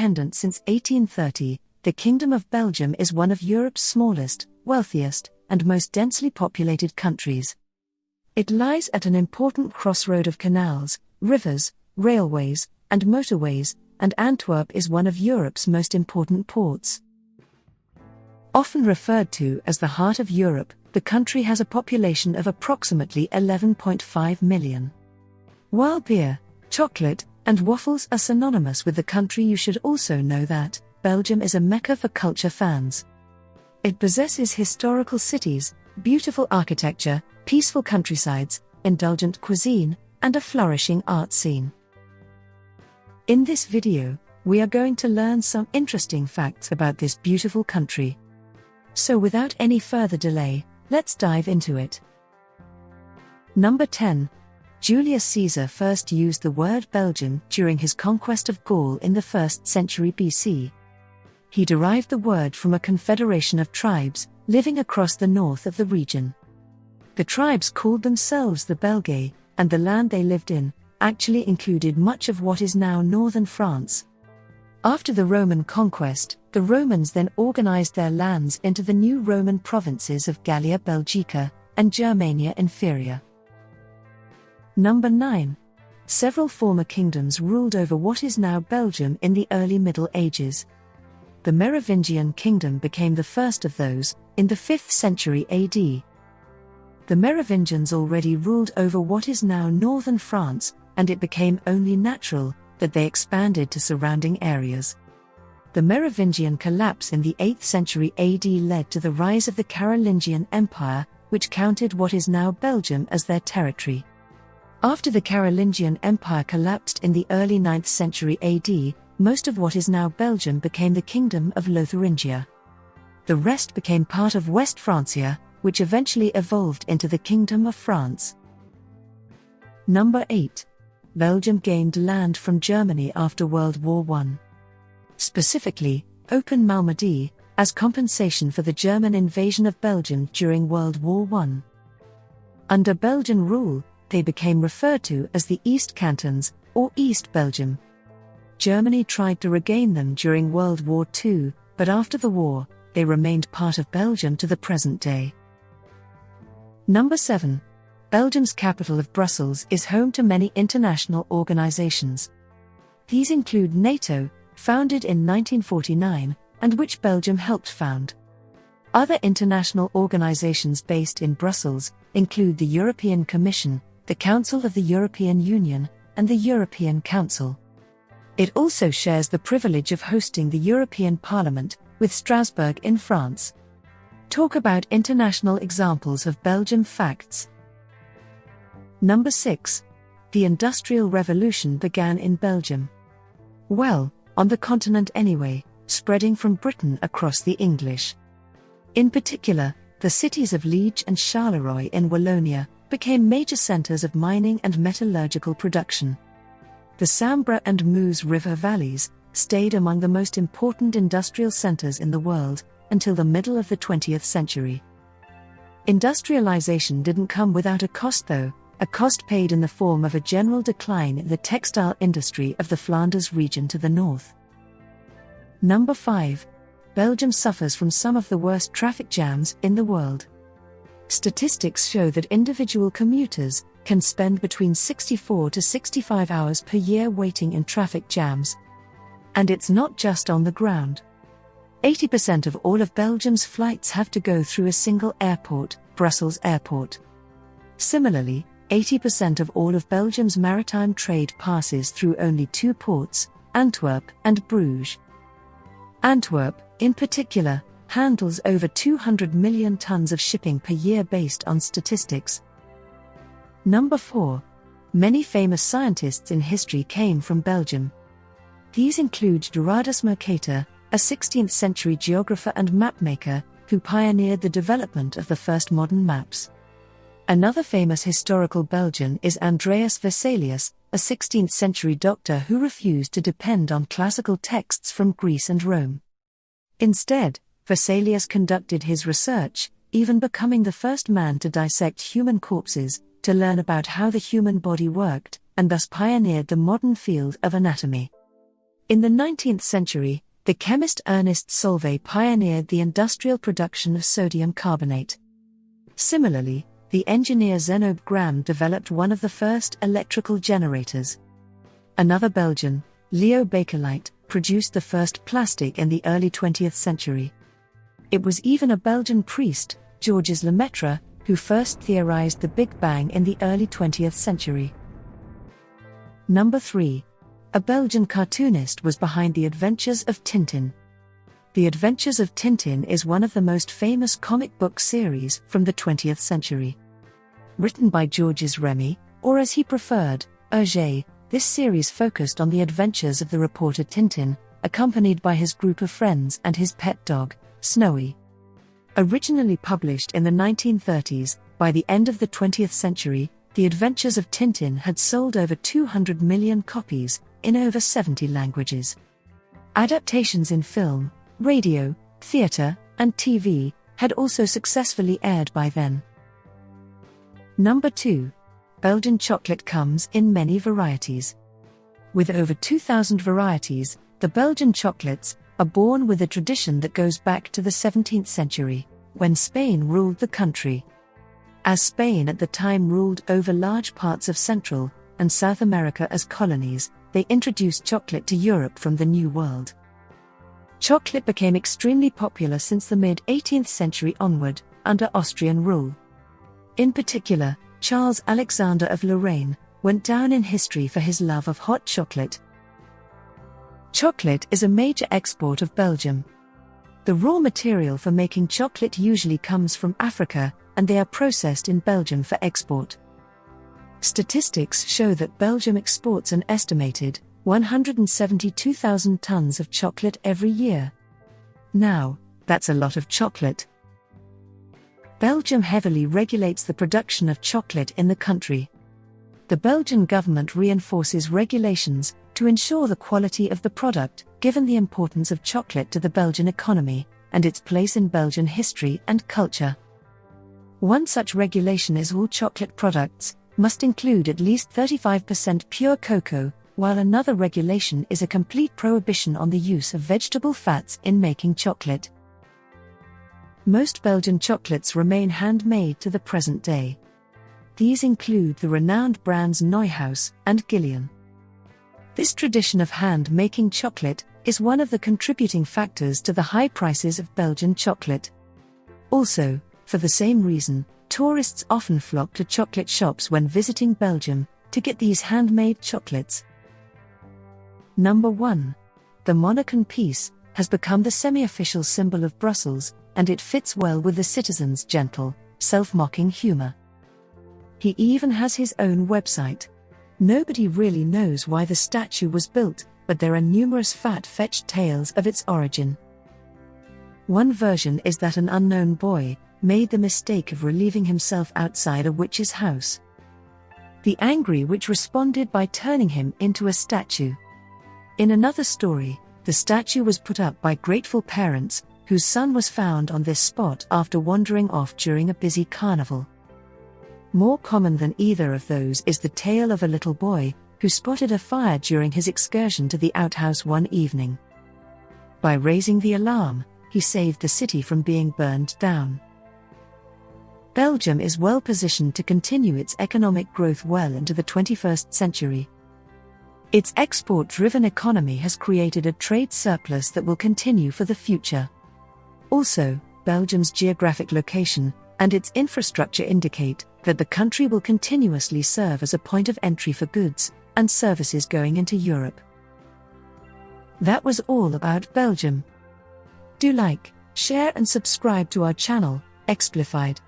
independent since 1830, the Kingdom of Belgium is one of Europe's smallest, wealthiest, and most densely populated countries. It lies at an important crossroad of canals, rivers, railways, and motorways, and Antwerp is one of Europe's most important ports. Often referred to as the heart of Europe, the country has a population of approximately 11.5 million. While beer, chocolate, and waffles are synonymous with the country, you should also know that Belgium is a mecca for culture fans. It possesses historical cities, beautiful architecture, peaceful countrysides, indulgent cuisine, and a flourishing art scene. In this video, we are going to learn some interesting facts about this beautiful country. So without any further delay, let's dive into it. Number 10. Julius Caesar first used the word Belgian during his conquest of Gaul in the 1st century BC. He derived the word from a confederation of tribes living across the north of the region. The tribes called themselves the Belgae, and the land they lived in actually included much of what is now northern France. After the Roman conquest, the Romans then organized their lands into the new Roman provinces of Gallia Belgica and Germania Inferior. Number 9. Several former kingdoms ruled over what is now Belgium in the early Middle Ages. The Merovingian kingdom became the first of those, in the 5th century AD. The Merovingians already ruled over what is now northern France, and it became only natural that they expanded to surrounding areas. The Merovingian collapse in the 8th century AD led to the rise of the Carolingian Empire, which counted what is now Belgium as their territory. After the Carolingian Empire collapsed in the early 9th century AD, most of what is now Belgium became the Kingdom of Lotharingia. The rest became part of West Francia, which eventually evolved into the Kingdom of France. Number 8. Belgium gained land from Germany after World War I. Specifically, Open Malmedy, as compensation for the German invasion of Belgium during World War I. Under Belgian rule, they became referred to as the East Cantons, or East Belgium. Germany tried to regain them during World War II, but after the war, they remained part of Belgium to the present day. Number 7. Belgium's capital of Brussels is home to many international organizations. These include NATO, founded in 1949, and which Belgium helped found. Other international organizations based in Brussels include the European Commission, the Council of the European Union, and the European Council. It also shares the privilege of hosting the European Parliament, with Strasbourg in France. Talk about international examples of Belgium facts. Number 6. The Industrial Revolution began in Belgium. Well, on the continent anyway, spreading from Britain across the English. In particular, the cities of Liège and Charleroi in Wallonia became major centers of mining and metallurgical production. The Sambre and Meuse river valleys stayed among the most important industrial centers in the world until the middle of the 20th century. Industrialization didn't come without a cost though, a cost paid in the form of a general decline in the textile industry of the Flanders region to the north. Number 5. Belgium suffers from some of the worst traffic jams in the world. Statistics show that individual commuters can spend between 64 to 65 hours per year waiting in traffic jams. And it's not just on the ground. 80% of all of Belgium's flights have to go through a single airport, Brussels Airport. Similarly, 80% of all of Belgium's maritime trade passes through only two ports, Antwerp and Bruges. Antwerp, in particular, handles over 200 million tons of shipping per year based on statistics. Number 4. Many famous scientists in history came from Belgium. These include Gerardus Mercator, a 16th century geographer and mapmaker, who pioneered the development of the first modern maps. Another famous historical Belgian is Andreas Vesalius, a 16th century doctor who refused to depend on classical texts from Greece and Rome. Instead, Vesalius conducted his research, even becoming the first man to dissect human corpses, to learn about how the human body worked, and thus pioneered the modern field of anatomy. In the 19th century, the chemist Ernest Solvay pioneered the industrial production of sodium carbonate. Similarly, the engineer Zenobe Gramme developed one of the first electrical generators. Another Belgian, Leo Bakelite, produced the first plastic in the early 20th century. It was even a Belgian priest, Georges Lemaitre, who first theorized the Big Bang in the early 20th century. Number 3. A Belgian cartoonist was behind The Adventures of Tintin. The Adventures of Tintin is one of the most famous comic book series from the 20th century. Written by Georges Remy, or as he preferred, Hergé, this series focused on the adventures of the reporter Tintin, accompanied by his group of friends and his pet dog, Snowy. Originally published in the 1930s, by the end of the 20th century, The Adventures of Tintin had sold over 200 million copies, in over 70 languages. Adaptations in film, radio, theatre, and TV had also successfully aired by then. Number 2. Belgian chocolate comes in many varieties. With over 2,000 varieties, the Belgian chocolates are born with a tradition that goes back to the 17th century, when Spain ruled the country. As Spain at the time ruled over large parts of Central and South America as colonies, they introduced chocolate to Europe from the New World. Chocolate became extremely popular since the mid-18th century onward, under Austrian rule. In particular, Charles Alexander of Lorraine went down in history for his love of hot chocolate. Chocolate is a major export of Belgium. The raw material for making chocolate usually comes from Africa, and they are processed in Belgium for export. Statistics show that Belgium exports an estimated 172,000 tons of chocolate every year. Now, that's a lot of chocolate. Belgium heavily regulates the production of chocolate in the country. The Belgian government reinforces regulations to ensure the quality of the product, given the importance of chocolate to the Belgian economy and its place in Belgian history and culture. One such regulation is all chocolate products must include at least 35% pure cocoa, while another regulation is a complete prohibition on the use of vegetable fats in making chocolate. Most Belgian chocolates remain handmade to the present day. These include the renowned brands Neuhaus and Gillian. This tradition of hand-making chocolate is one of the contributing factors to the high prices of Belgian chocolate. Also, for the same reason, tourists often flock to chocolate shops when visiting Belgium to get these handmade chocolates. Number 1. The Monacan piece has become the semi-official symbol of Brussels, and it fits well with the citizens' gentle, self-mocking humor. He even has his own website. Nobody really knows why the statue was built, but there are numerous far-fetched tales of its origin. One version is that an unknown boy made the mistake of relieving himself outside a witch's house. The angry witch responded by turning him into a statue. In another story, the statue was put up by grateful parents, whose son was found on this spot after wandering off during a busy carnival. More common than either of those is the tale of a little boy who spotted a fire during his excursion to the outhouse one evening. By raising the alarm, he saved the city from being burned down. Belgium is well positioned to continue its economic growth well into the 21st century. Its export-driven economy has created a trade surplus that will continue for the future. Also, Belgium's geographic location and its infrastructure indicate that the country will continuously serve as a point of entry for goods and services going into Europe. That was all about Belgium. Do like, share and subscribe to our channel, Explified.